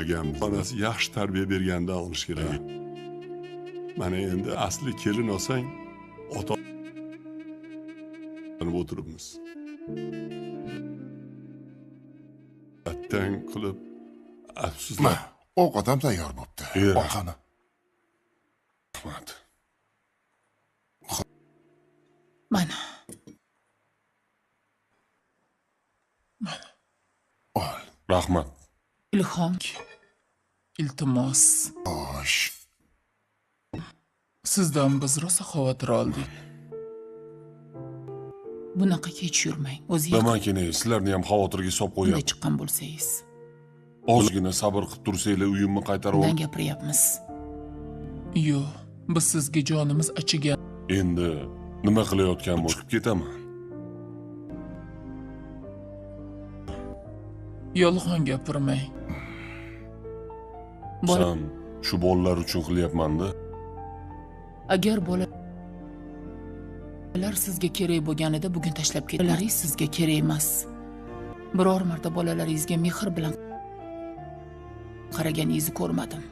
qilmaganmiz. Onasi yaxshi tarbiya berganda olinish kerak. Mana endi asli kelin olsang, ota o'tiribmiz. Atdan qilib afsuslar. Ovqatam tayyor bo'pti. Qani. Rahmat. Mana. Ol. Rahmat. Ilhom. Iltimos. Xo'sh. Sizdan biz rosa xavotir oldik. Bunaqa kech yurmang. O'zingiz Damakine, sizlarni ham xavotirga solib qanday qo'yapman. chiqqan bo'lsangiz. Ozgina sabr qilib tursanglar, uyimni qaytarib Bundan ol. gapiryapmiz. Yo'q, biz sizga jonimiz achigan. Endi nima qilayotgan chiqib ketaman. Yolg'on gapirmang. Sen shu bolalar uchun qilyapman-da. Agar bolalar sizga kerak bo'lganida bugun tashlab ketdi. Bolalaringiz sizga kerak emas. Biror marta bolalaringizga mehr bilan qaraganingizni ko'rmadim.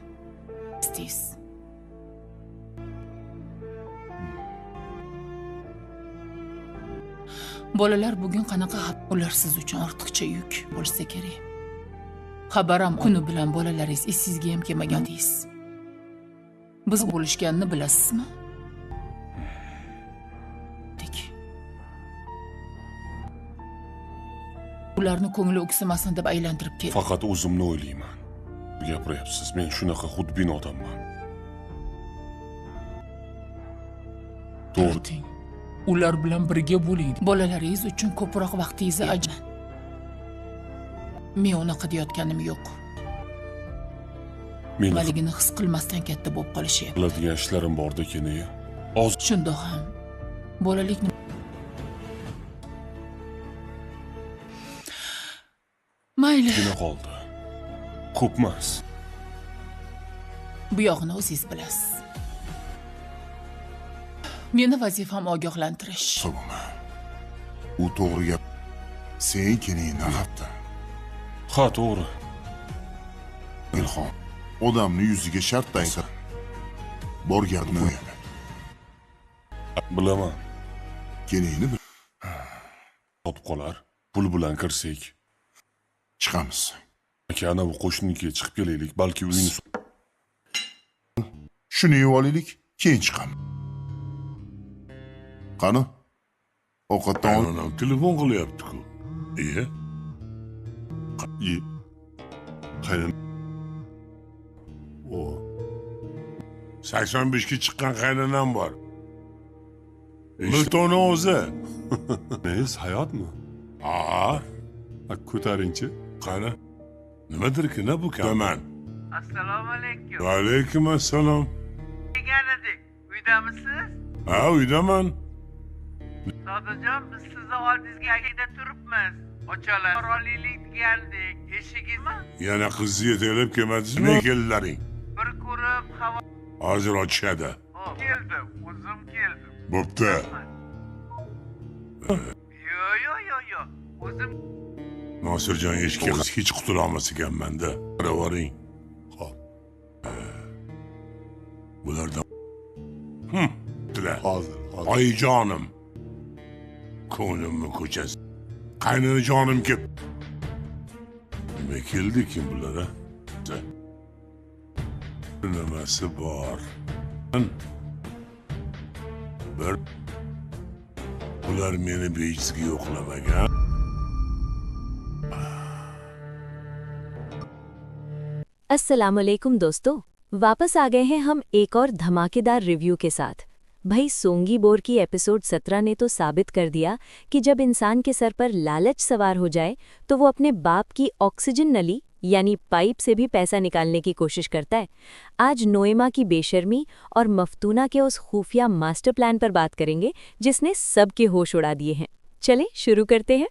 Siz bolalar bugun qanaqa ular siz uchun ortiqcha yuk bo'lsa kerak. Xabaram kuni bilan bolalaringiz esingizga ham kelmagandingiz. Biz bo'lishganini bilasizmi? Ularni ko'ngli o'ksimasin deb aylantirib keldi. Faqat o'zimni o'ylayman. Gapiryapsiz, men shunaqa xudbin odamman. To'g'ri. Ular bilan birga bo'ling. Bolalaringiz uchun ko'proq vaqtingizni ajratmang. Men unaqa deyotganim yo'q. Men Maligini his qilmasdan katta bo'lib qolishyapti. qiladigan ishlarim bor ekan-ku. Shundoq ham bolalikni mayli. Ozgina qoldi. Ko'pmas. Bu yog'ini o'zingiz bilasiz. Meni vazifam ogohlantirish. Sobama. U to'g'ri gap. Sen keningni g'apti. Ha, to'g'ri. Ilhom, odamni yuziga shart aytib borganini qo'yadi. Bilaman. Keningni Sotib qolar. Pul bilan kirsak. chiqamiz. Aka, ana bu qo'shninikiga chiqib kelaylik, balki uyini Shuni yeb olaylik, keyin chiqamiz. Qani? Ovqatdan Onam telefon qilyapti-ku. qaynan. O 85 ga chiqqan qaynonam bor. Miltoni o'zi. Nez hayotmi? Ha, Ko'taringchi. qani? Nimadir-ki, ne bu kam? Aman. Assalomu alaykum. Va alaykum assalom. Degan edik. Uydamisiz? Ha, uydaman. Sodiqjon, biz sizni oldingizga agida turibmiz. Ochalar. Oroliylik degandik. Eshigingizmi? Yana qizni yetaklab kelmadingizmi? Ne keldilaring? Bir ko'rib havo. Hozir ochishadi. Keldim, o'zim keldim. Bo'pti. Yo. O'zim Nosirjon eshikka hech qutula olmas ekanman-da. Qaravoring. Xo'p. Bulardan Hozir. oyijonim. Ko'nglimni ko'chasi. Qaynanajonim kelib. Nima keldi kim bular, ha? Nimasi bor? Bir bular meni bejizga yo'qlamagan. अस्सलामुअलैकुम दोस्तों, वापस आ गए हैं हम एक और धमाकेदार रिव्यू के साथ। भाई सोंगी बोर की एपिसोड 17 ने तो साबित कर दिया कि जब इंसान के सर पर लालच सवार हो जाए तो वो अपने बाप की ऑक्सीजन नली यानी पाइप से भी पैसा निकालने की कोशिश करता है। आज नोएमा की बेशर्मी और मफ्तूना के उस खुफिया मास्टर प्लान पर बात करेंगे जिसने सबके होश उड़ा दिए हैं। चलें शुरू करते हैं।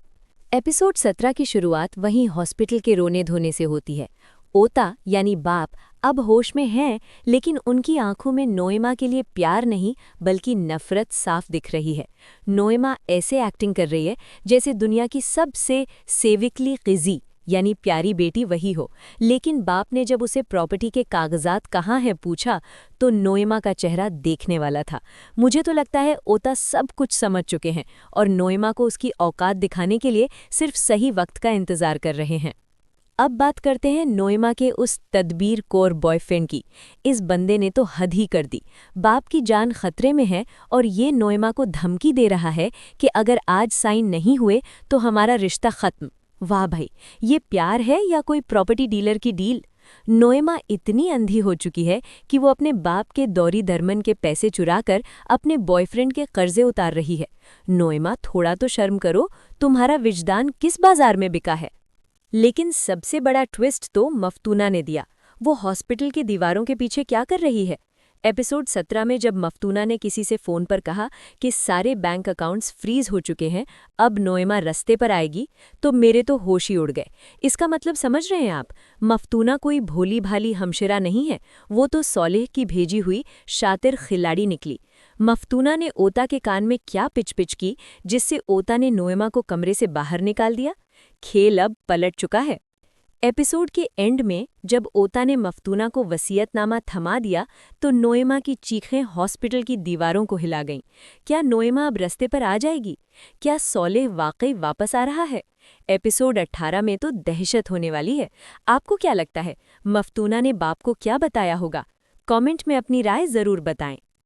एपिसोड 17 की शुरुआत वहीं हॉस्पिटल के रोने धोने से होती है। ओता यानी बाप अब होश में हैं, लेकिन उनकी आंखों में नोएमा के लिए प्यार नहीं बल्कि नफरत साफ दिख रही है। नोएमा ऐसे एक्टिंग कर रही है जैसे दुनिया की सबसे सेविकली क़िज़ी यानी प्यारी बेटी वही हो। लेकिन बाप ने जब उसे प्रॉपर्टी के कागजात कहाँ हैं पूछा तो नोएमा का चेहरा देखने वाला था। मुझे तो लगता है ओता सब कुछ समझ चुके हैं और नोएमा को उसकी औकात दिखाने के लिए सिर्फ सही वक्त का इंतजार कर रहे हैं। अब बात करते हैं नोएमा के उस तदबीर कोर बॉयफ्रेंड की। इस बंदे ने तो हद ही कर दी। बाप की जान खतरे में है और ये नोएमा को धमकी दे रहा है कि अगर आज साइन नहीं हुए तो हमारा रिश्ता खत्म। वाह भाई, ये प्यार है या कोई प्रॉपर्टी डीलर की डील? नोएमा इतनी अंधी हो चुकी है कि वो अपने बाप के दौरी दरमन के पैसे चुराकर अपने बॉयफ्रेंड के कर्जे उतार रही है। नोएमा, थोड़ा तो शर्म करो, तुम्हारा विजदान किस बाजार में बिका है? लेकिन सबसे बड़ा ट्विस्ट तो मफ्तूना ने दिया। वो हॉस्पिटल की दीवारों के पीछे क्या कर रही है? एपिसोड 17 में जब मफ्तूना ने किसी से फ़ोन पर कहा कि सारे बैंक अकाउंट्स फ्रीज हो चुके हैं, अब नोएमा रस्ते पर आएगी, तो मेरे तो होश ही उड़ गए। इसका मतलब समझ रहे हैं आप? मफ्तूना कोई भोली भाली हमशिरा नहीं है, वो तो सौलेह की भेजी हुई शातिर खिलाड़ी निकली। मफ्तूना ने ओता के कान में क्या पिच की जिससे ओता ने नोएमा को कमरे से बाहर निकाल दिया? खेल अब पलट चुका है। एपिसोड के एंड में जब ओता ने मफ्तूना को वसीयतनामा थमा दिया तो नोएमा की चीखें हॉस्पिटल की दीवारों को हिला गईं। क्या नोएमा अब रास्ते पर आ जाएगी? क्या सौलेह वाकई वापस आ रहा है? एपिसोड 18 में तो दहशत होने वाली है। आपको क्या लगता है, मफ्तूना ने बाप को क्या बताया होगा? कमेंट में अपनी राय जरूर बताएं।